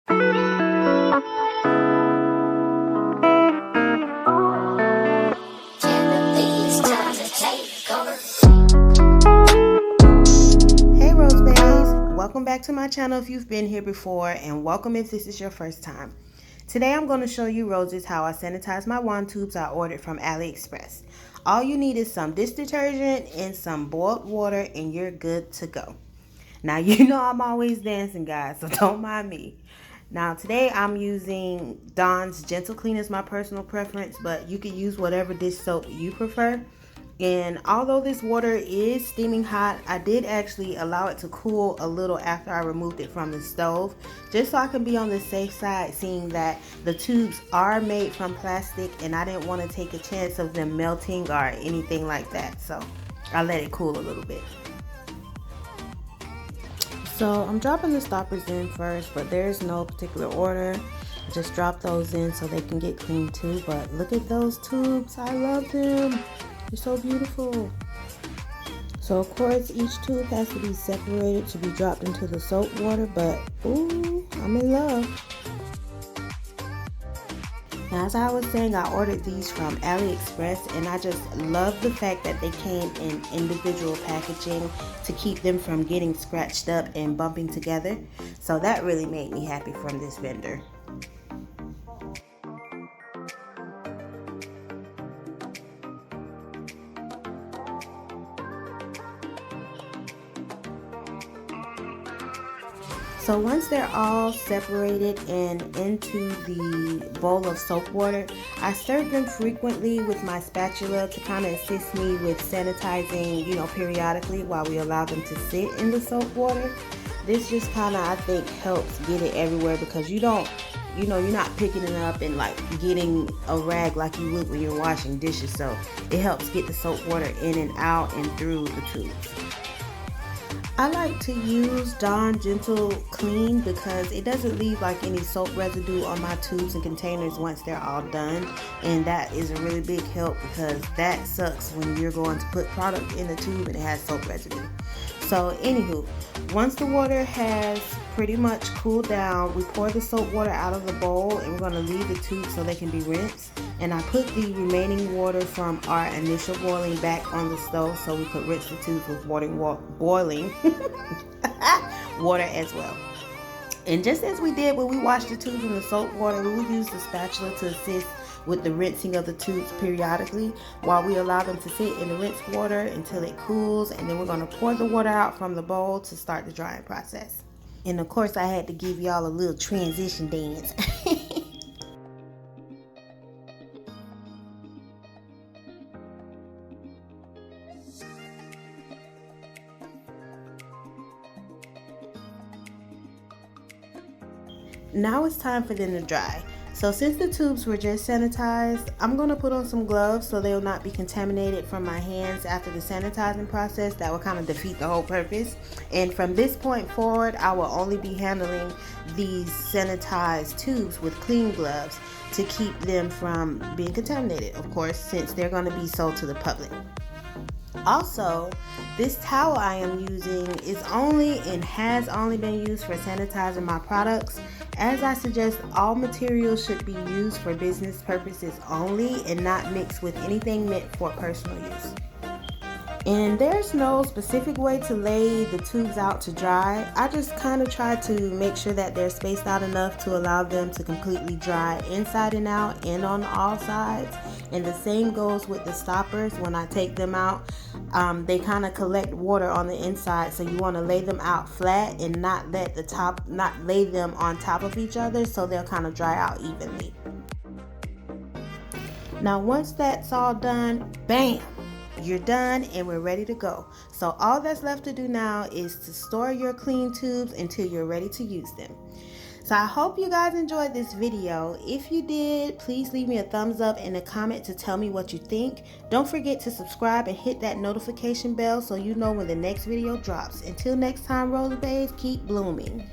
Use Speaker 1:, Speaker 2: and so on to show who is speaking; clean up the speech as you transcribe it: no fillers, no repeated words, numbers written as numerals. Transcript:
Speaker 1: Welcome back to my channel if you've been here before, and welcome if this is your first time. Today I'm going to show you roses how I sanitize my wand tubes I ordered from AliExpress. All you need is some dish detergent and some boiled water and you're good to go. Now you know I'm always dancing, guys, so don't mind me. Now today I'm using Dawn's Gentle Clean as my personal preference, but you can use whatever dish soap you prefer. And although this water is steaming hot, I did actually allow it to cool a little after I removed it from the stove, just so I can be on the safe side, seeing that the tubes are made from plastic and I didn't want to take a chance of them melting or anything like that. So I let it cool a little bit. So I'm dropping the stoppers in first, but there's no particular order. I just drop those in so they can get clean too. But look at those tubes, I love them. They're so beautiful. So of course each tube has to be separated to be dropped into the soap water, but ooh, I'm in love. Now, as I was saying, I ordered these from AliExpress and I just love the fact that they came in individual packaging to keep them from getting scratched up and bumping together. So that really made me happy from this vendor. So once they're all separated and into the bowl of soap water, I stir them frequently with my spatula to kind of assist me with sanitizing, periodically while we allow them to sit in the soap water. This just kind of, I think, helps get it everywhere because you're not picking it up and like getting a rag like you would when you're washing dishes. So it helps get the soap water in and out and through the tubes. I like to use Dawn Gentle Clean because it doesn't leave like any soap residue on my tubes and containers once they're all done, and that is a really big help because that sucks when you're going to put product in the tube and it has soap residue. So anywho, once the water has pretty much cooled down, we pour the soap water out of the bowl and we're going to leave the tubes so they can be rinsed. And I put the remaining water from our initial boiling back on the stove so we could rinse the tubes with boiling water as well. And just as we did when we washed the tubes in the soap water, we will use the spatula to assist with the rinsing of the tubes periodically while we allow them to sit in the rinse water until it cools, and then we're going to pour the water out from the bowl to start the drying process. And of course I had to give y'all a little transition dance. Now it's time for them to dry. So since the tubes were just sanitized, I'm going to put on some gloves so they'll not be contaminated from my hands after the sanitizing process. That will kind of defeat the whole purpose. And from this point forward, I will only be handling these sanitized tubes with clean gloves to keep them from being contaminated, of course, since they're going to be sold to the public. Also, this towel I am using has only been used for sanitizing my products, as I suggest all materials should be used for business purposes only and not mixed with anything meant for personal use. And there's no specific way to lay the tubes out to dry. I just kind of try to make sure that they're spaced out enough to allow them to completely dry inside and out and on all sides. And the same goes with the stoppers. When I take them out, they kind of collect water on the inside, so you want to lay them out flat and not lay them on top of each other, so they'll kind of dry out evenly. Now once that's all done, bam! You're done and we're ready to go. So all that's left to do now is to store your clean tubes until you're ready to use them. So I hope you guys enjoyed this video. If you did, please leave me a thumbs up and a comment to tell me what you think. Don't forget to subscribe and hit that notification bell so you know when the next video drops. Until next time, Rose Babes, keep blooming.